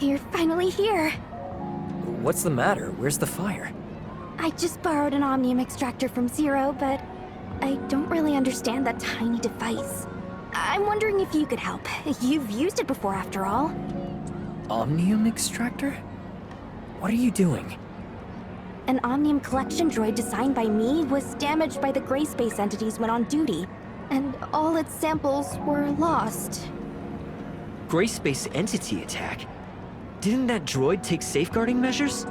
You're finally here. What's the matter? Where's the fire? I just borrowed an Omnium extractor from Zero, but I don't really understand that tiny device. I'm wondering if you could help. You've used it before, after all. Omnium extractor? What are you doing? An Omnium collection droid designed by me was damaged by the gray space entities when on duty, and all its samples were lost. Gray space entity attack? Didn't that droid take safeguarding measures?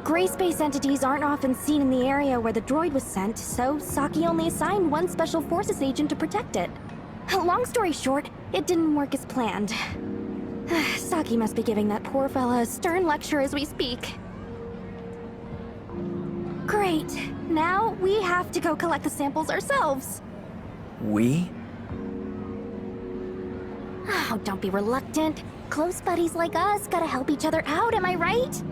Gray space entities aren't often seen in the area where the droid was sent, so Saki only assigned one Special Forces agent to protect it. Long story short, it didn't work as planned. Saki must be giving that poor fella a stern lecture as we speak. Great. Now we have to go collect the samples ourselves. We? Oh, don't be reluctant. Close buddies like us gotta help each other out, am I right?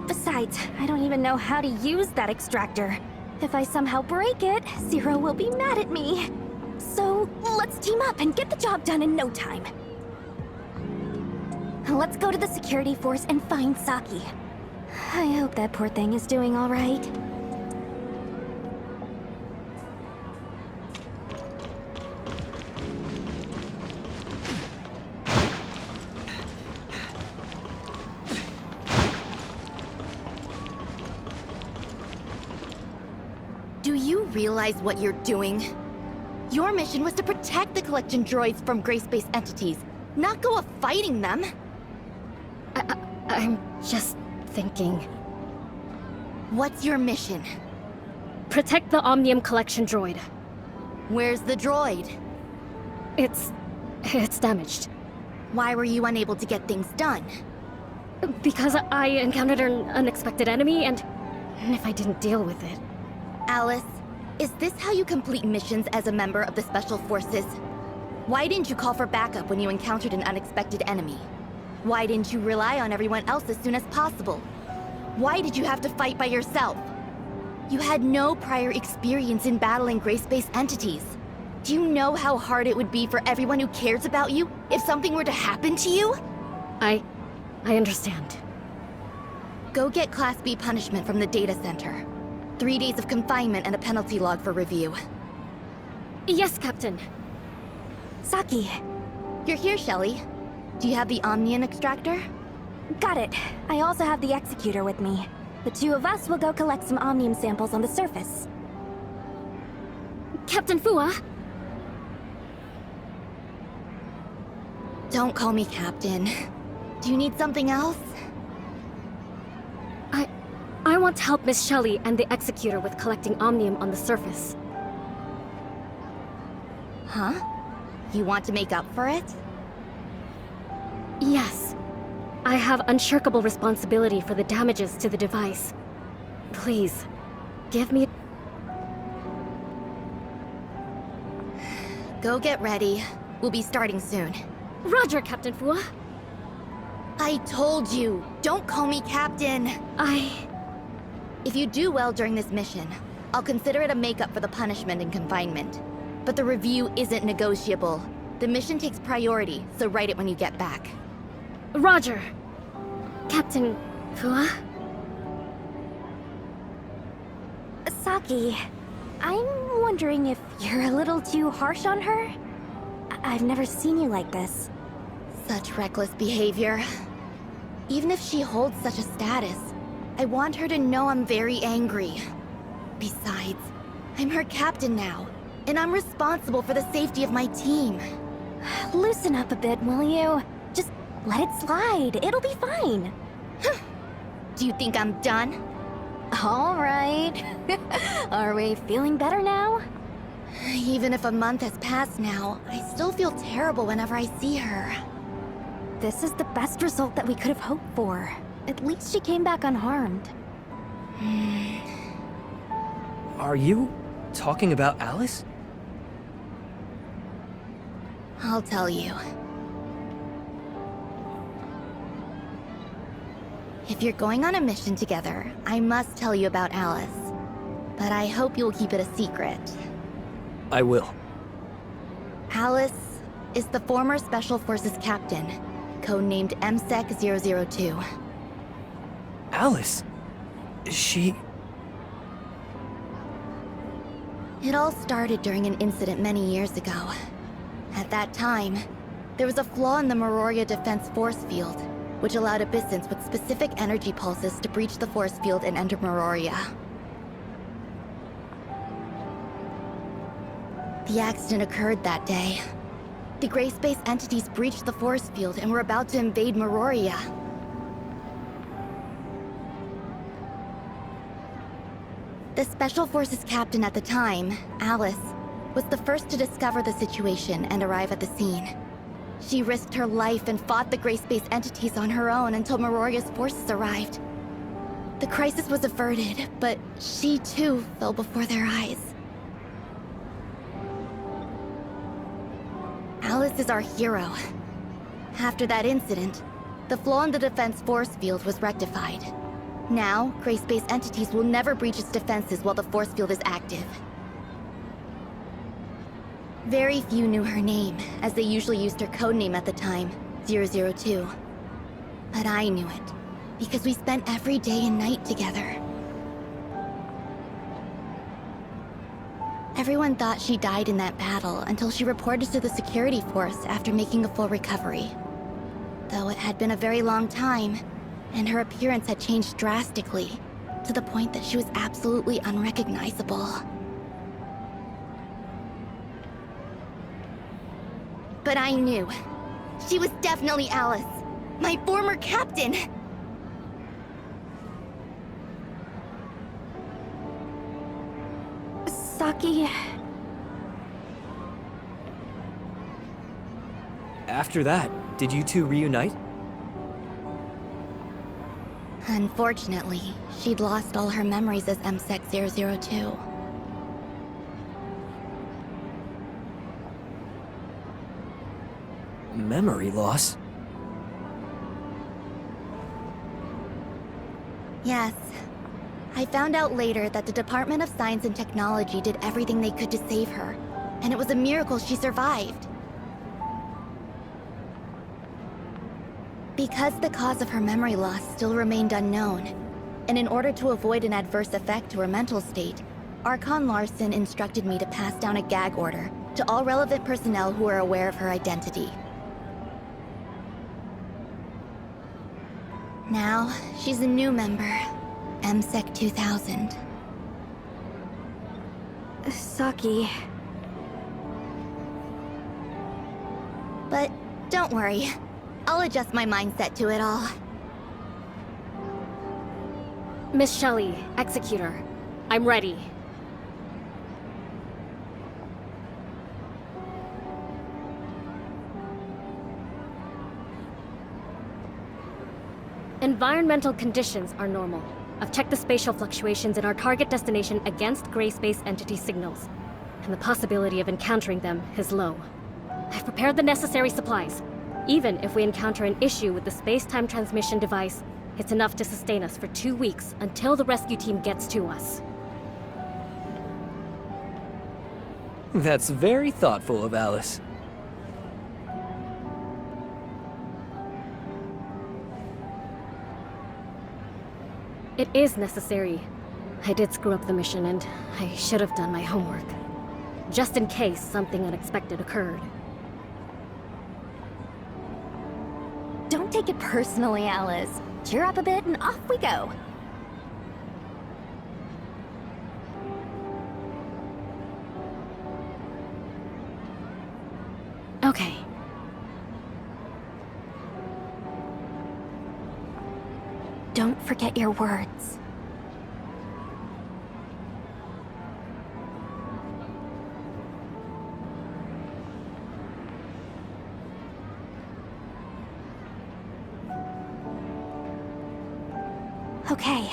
Besides, I don't even know how to use that extractor. If I somehow break it, Zero will be mad at me. So, let's team up and get the job done in no time. Let's go to the security force and find Saki. I hope that poor thing is doing all right. Do you realize what you're doing? Your mission was to protect the collection droids from gray space entities, not go fighting them. I'm just thinking. What's your mission? Protect the Omnium collection droid. Where's the droid? It's damaged. Why were you unable to get things done? Because I encountered an unexpected enemy, and if I didn't deal with it... Alyss, is this how you complete missions as a member of the Special Forces? Why didn't you call for backup when you encountered an unexpected enemy? Why didn't you rely on everyone else as soon as possible? Why did you have to fight by yourself? You had no prior experience in battling gray space entities. Do you know how hard it would be for everyone who cares about you if something were to happen to you? I understand. Go get Class B punishment from the data center. 3 days of confinement and a penalty log for review. Yes, Captain. Saki. You're here, Shelley. Do you have the Omnium extractor? Got it. I also have the Executor with me. The two of us will go collect some Omnium samples on the surface. Captain Fua? Don't call me Captain. Do you need something else? I want to help Miss Shelley and the Executor with collecting Omnium on the surface. Huh? You want to make up for it? Yes. I have unshirkable responsibility for the damages to the device. Please, give me... Go get ready. We'll be starting soon. Roger, Captain Fua. I told you, don't call me Captain. If you do well during this mission, I'll consider it a make-up for the punishment and confinement. But the review isn't negotiable. The mission takes priority, so write it when you get back. Roger. Captain Fua? Saki, I'm wondering if you're a little too harsh on her? I've never seen you like this. Such reckless behavior. Even if she holds such a status, I want her to know I'm very angry. Besides, I'm her captain now, and I'm responsible for the safety of my team. Loosen up a bit, will you? Just let it slide. It'll be fine. Do you think I'm done? All right. Are we feeling better now? Even if a month has passed now, I still feel terrible whenever I see her. This is the best result that we could have hoped for. At least she came back unharmed. Are you talking about Alyss? I'll tell you. If you're going on a mission together, I must tell you about Alyss. But I hope you'll keep it a secret. I will. Alyss is the former Special Forces captain. codenamed MSEC-002. Alyss? She... It all started during an incident many years ago. At that time, there was a flaw in the Meroria defense force field, which allowed Abyssins with specific energy pulses to breach the force field and enter Meroria. The accident occurred that day. The Gray Space entities breached the force field and were about to invade Meroria. The Special Forces captain at the time, Alyss, was the first to discover the situation and arrive at the scene. She risked her life and fought the Gray Space entities on her own until Meroria's forces arrived. The crisis was averted, but she too fell before their eyes. Alyss is our hero. After that incident, the flaw in the defense force field was rectified. Now, Gray Space entities will never breach its defenses while the force field is active. Very few knew her name, as they usually used her codename at the time, 002. But I knew it, because we spent every day and night together. Everyone thought she died in that battle until she reported to the security force after making a full recovery. Though it had been a very long time, and her appearance had changed drastically, to the point that she was absolutely unrecognizable. But I knew. She was definitely Alyss, my former captain! Saki... After that, did you two reunite? Unfortunately, she'd lost all her memories as MSEC-002. Memory loss? Yes. I found out later that the Department of Science and Technology did everything they could to save her, and it was a miracle she survived. Because the cause of her memory loss still remained unknown, and in order to avoid an adverse effect to her mental state, Archon Larson instructed me to pass down a gag order to all relevant personnel who are aware of her identity. Now, she's a new member, MSEC 2000. Saki... But don't worry, I'll adjust my mindset to it all. Miss Shelley, Executor. I'm ready. Environmental conditions are normal. I've checked the spatial fluctuations in our target destination against Gray Space entity signals, and the possibility of encountering them is low. I've prepared the necessary supplies. Even if we encounter an issue with the space-time transmission device, it's enough to sustain us for 2 weeks until the rescue team gets to us. That's very thoughtful of Alyss. It is necessary. I did screw up the mission, and I should have done my homework. Just in case something unexpected occurred. Don't take it personally, Alyss. Cheer up a bit and off we go. Okay. Don't forget your words. Okay.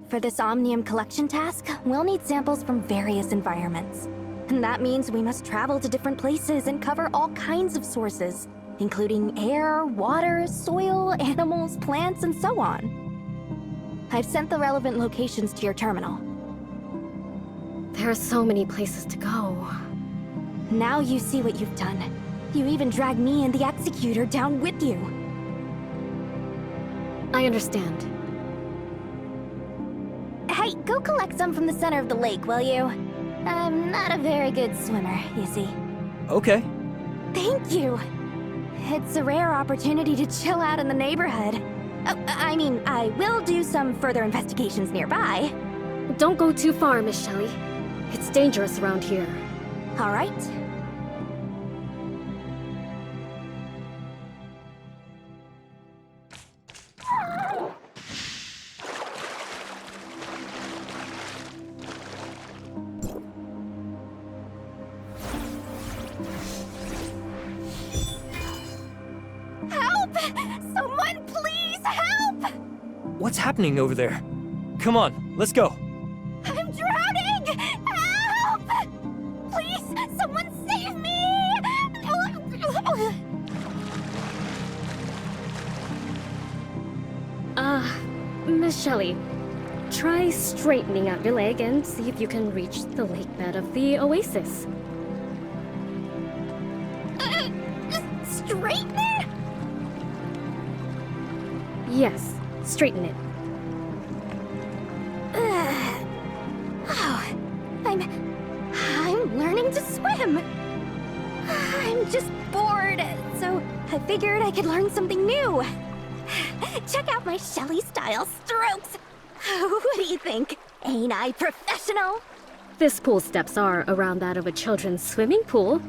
For this Omnium collection task, we'll need samples from various environments. And that means we must travel to different places and cover all kinds of sources, including air, water, soil, animals, plants, and so on. I've sent the relevant locations to your terminal. There are so many places to go. Now you see what you've done. You even dragged me and the Executor down with you. I understand. Hey, go collect some from the center of the lake, will you? I'm not a very good swimmer, you see. Okay. Thank you. It's a rare opportunity to chill out in the neighborhood. I mean, I will do some further investigations nearby. Don't go too far, Miss Shelley. It's dangerous around here. All right. Help! Someone please help! What's happening over there? Come on, let's go. I'm drowning! Help! Please, someone save me! Miss Shelley, try straightening out your leg and see if you can reach the lake bed of the oasis. Straighten it? Yes, straighten it. Oh, I'm learning to swim. I'm just bored, so I figured I could learn something new. Check out my Shelley-style strokes. What do you think? Ain't I professional? This pool steps are around that of a children's swimming pool.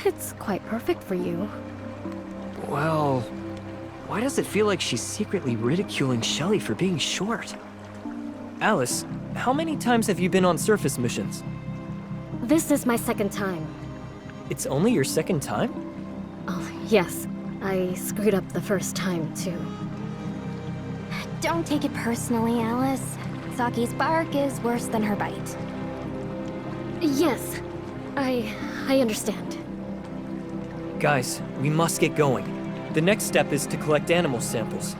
It's quite perfect for you. Well, why does it feel like she's secretly ridiculing Shelley for being short? Alyss, how many times have you been on surface missions? This is my second time. It's only your second time? Oh, yes. I screwed up the first time, too. Don't take it personally, Alyss. Saki's bark is worse than her bite. Yes, I understand. Guys, we must get going. The next step is to collect animal samples.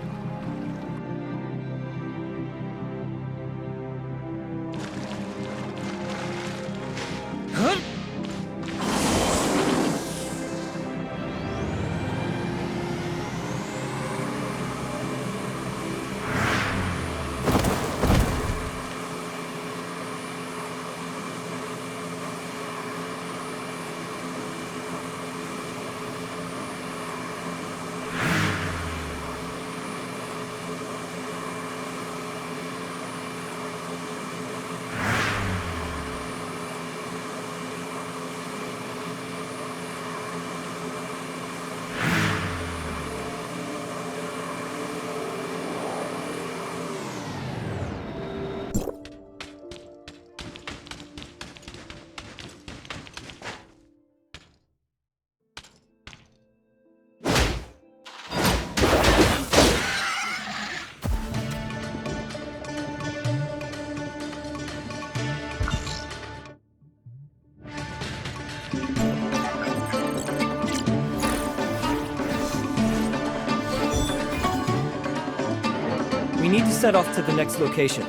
We need to set off to the next location.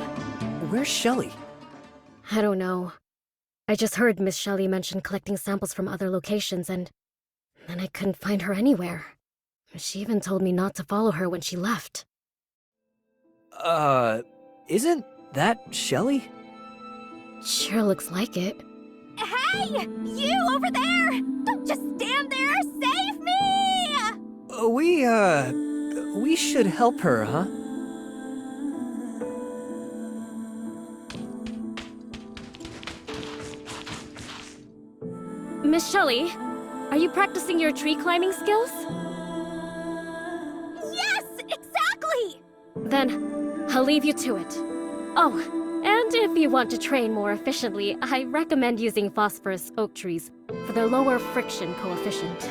Where's Shelly? I don't know. I just heard Miss Shelley mention collecting samples from other locations, and then I couldn't find her anywhere. She even told me not to follow her when she left. Isn't that Shelly? Sure looks like it. Hey! You over there! Don't just stand there! Save me! We should help her, huh? Miss Shelley, are you practicing your tree climbing skills? Yes! Exactly! Then, I'll leave you to it. Oh, and if you want to train more efficiently, I recommend using phosphorus oak trees for their lower friction coefficient.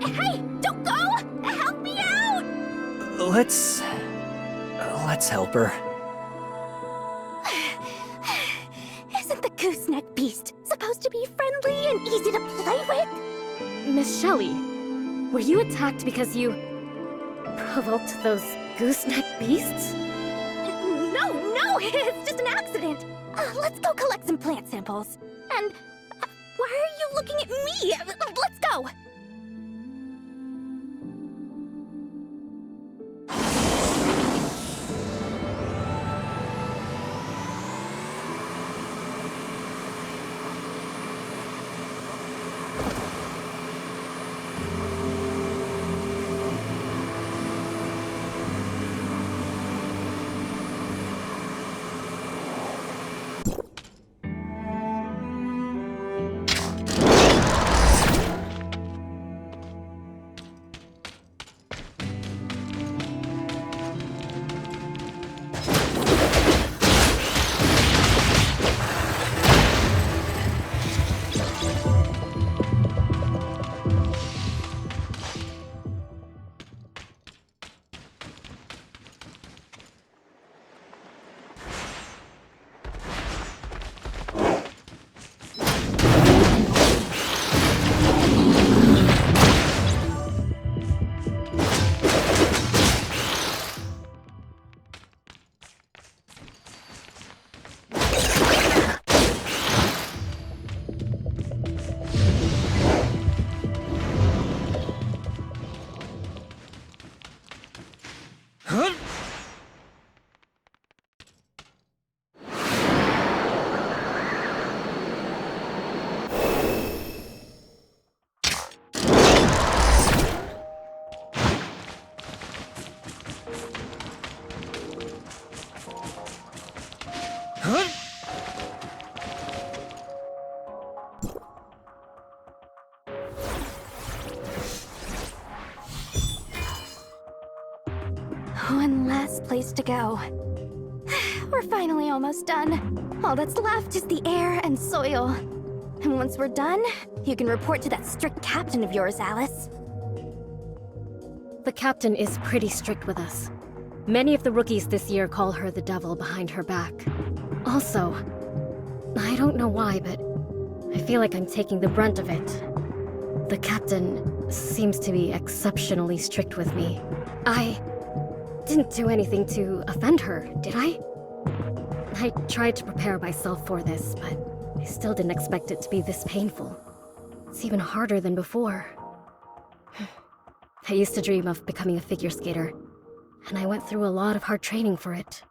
Hey! Don't go! Help me out! Let's help her. Isn't the gooseneck beast supposed to be friendly and easy to play with? Miss Shelley, were you attacked because you provoked those gooseneck beasts? No, it's just an accident. Let's go collect some plant samples. And why are you looking at me? Let's go. One last place to go. We're finally almost done. All that's left is the air and soil. And once we're done, you can report to that strict captain of yours, Alyss. The captain is pretty strict with us. Many of the rookies this year call her the devil behind her back. Also, I don't know why, but I feel like I'm taking the brunt of it. The captain seems to be exceptionally strict with me. I didn't do anything to offend her, did I? I tried to prepare myself for this, but I still didn't expect it to be this painful. It's even harder than before. I used to dream of becoming a figure skater, and I went through a lot of hard training for it.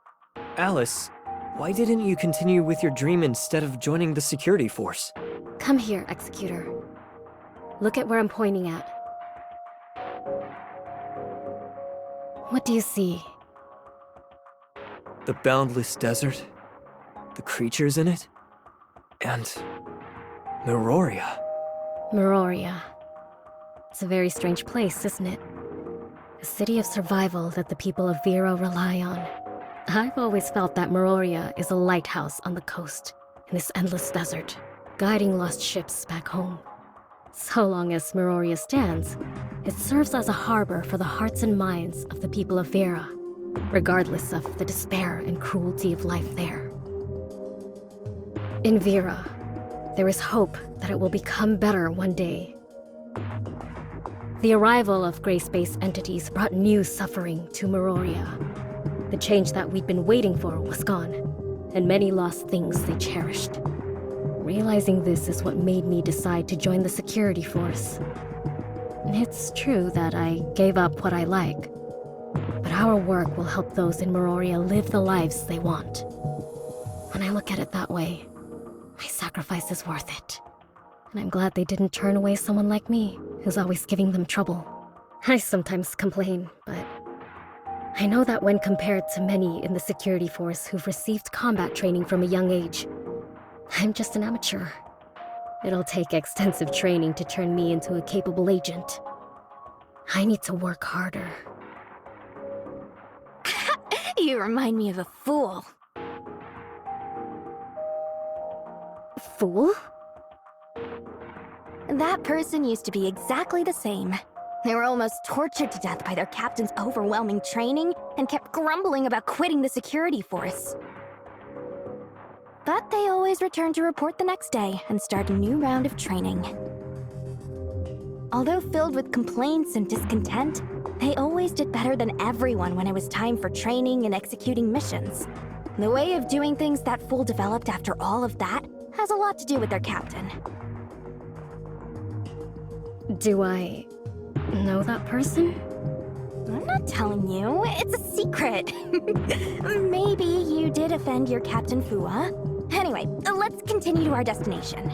Alyss, why didn't you continue with your dream instead of joining the security force? Come here, Executor. Look at where I'm pointing at. What do you see? The boundless desert, the creatures in it, and Meroria. Meroria. It's a very strange place, isn't it? A city of survival that the people of Vera rely on. I've always felt that Meroria is a lighthouse on the coast, in this endless desert, guiding lost ships back home. So long as Meroria stands, it serves as a harbor for the hearts and minds of the people of Vera, regardless of the despair and cruelty of life there. In Vera, there is hope that it will become better one day. The arrival of gray-space entities brought new suffering to Meroria. The change that we'd been waiting for was gone, and many lost things they cherished. Realizing this is what made me decide to join the security force. It's true that I gave up what I like, but our work will help those in Meroria live the lives they want. When I look at it that way, my sacrifice is worth it. And I'm glad they didn't turn away someone like me, who's always giving them trouble. I sometimes complain, but I know that when compared to many in the security force who've received combat training from a young age, I'm just an amateur. It'll take extensive training to turn me into a capable agent. I need to work harder. You remind me of a fool. Fool? That person used to be exactly the same. They were almost tortured to death by their captain's overwhelming training and kept grumbling about quitting the security force. But they always returned to report the next day and start a new round of training. Although filled with complaints and discontent, they always did better than everyone when it was time for training and executing missions. The way of doing things that fool developed after all of that has a lot to do with their captain. Do I know that person? I'm not telling you, it's a secret. Maybe you did offend your Captain Fua. Anyway, let's continue to our destination.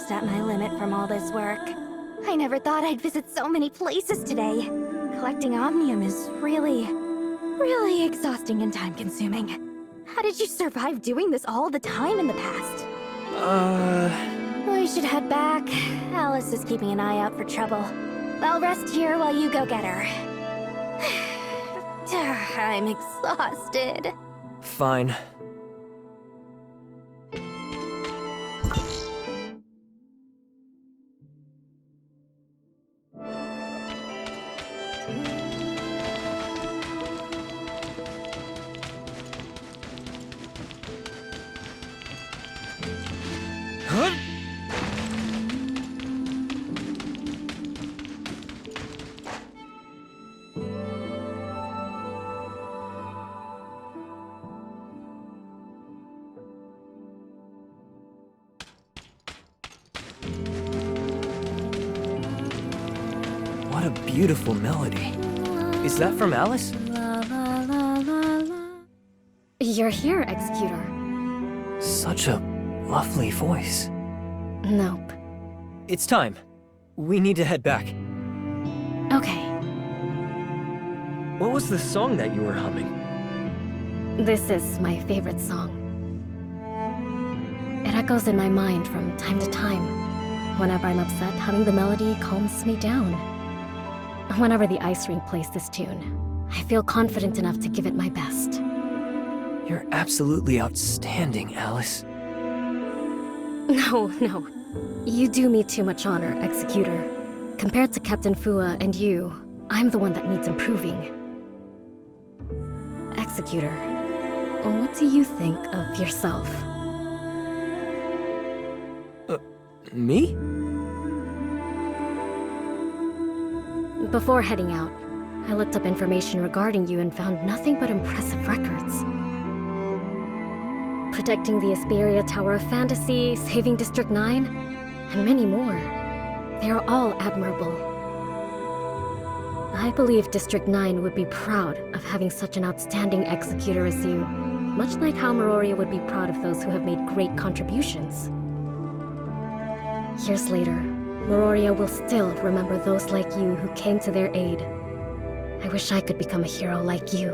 At my limit from all this work. I never thought I'd visit so many places today. Collecting Omnium is really exhausting and time-consuming. How did you survive doing this all the time in the past? We should head back. Alyss is keeping an eye out for trouble. I'll rest here while you go get her. I'm exhausted. Fine. What a beautiful melody. Is that from Alyss? You're here, Executor. Such a lovely voice. Nope. It's time. We need to head back. Okay. What was the song that you were humming? This is my favorite song. It echoes in my mind from time to time. Whenever I'm upset, humming the melody calms me down. Whenever the ice rink plays this tune, I feel confident enough to give it my best. You're absolutely outstanding, Alyss. No. You do me too much honor, Executor. Compared to Captain Fua and you, I'm the one that needs improving. Executor, what do you think of yourself? Me? Before heading out, I looked up information regarding you and found nothing but impressive records. Protecting the Asperia Tower of Fantasy, saving District 9, and many more. They are all admirable. I believe District 9 would be proud of having such an outstanding executor as you, much like how Meroria would be proud of those who have made great contributions. Years later, Meroria will still remember those like you who came to their aid. I wish I could become a hero like you.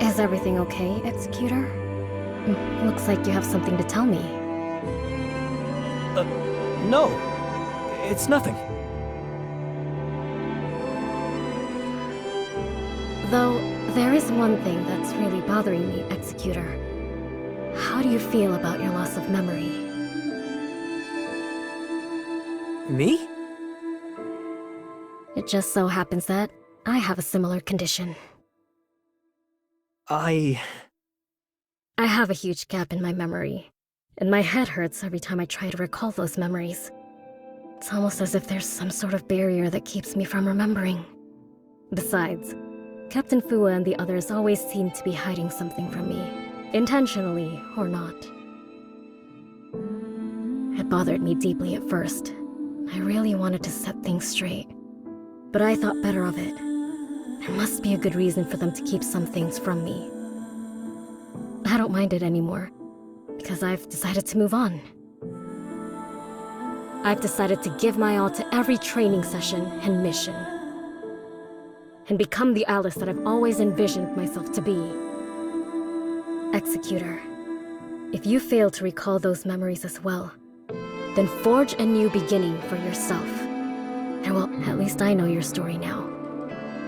Is everything okay, Executor? Looks like you have something to tell me. No. It's nothing. Though, there is one thing that's really bothering me, Executor. How do you feel about your loss of memory? Me? It just so happens that I have a similar condition. I have a huge gap in my memory, and my head hurts every time I try to recall those memories. It's almost as if there's some sort of barrier that keeps me from remembering. Besides, Captain Fua and the others always seem to be hiding something from me, intentionally or not. It bothered me deeply at first. I really wanted to set things straight, but I thought better of it. There must be a good reason for them to keep some things from me. I don't mind it anymore, because I've decided to move on. I've decided to give my all to every training session and mission, and become the Alyss that I've always envisioned myself to be. Executor, if you fail to recall those memories as well, then forge a new beginning for yourself. And well, at least I know your story now.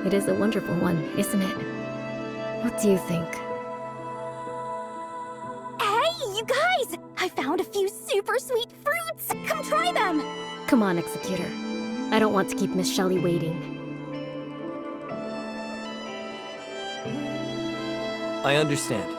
It is a wonderful one, isn't it? What do you think? Hey, you guys! I found a few super sweet fruits! Come try them! Come on, Executor. I don't want to keep Miss Shelley waiting. I understand.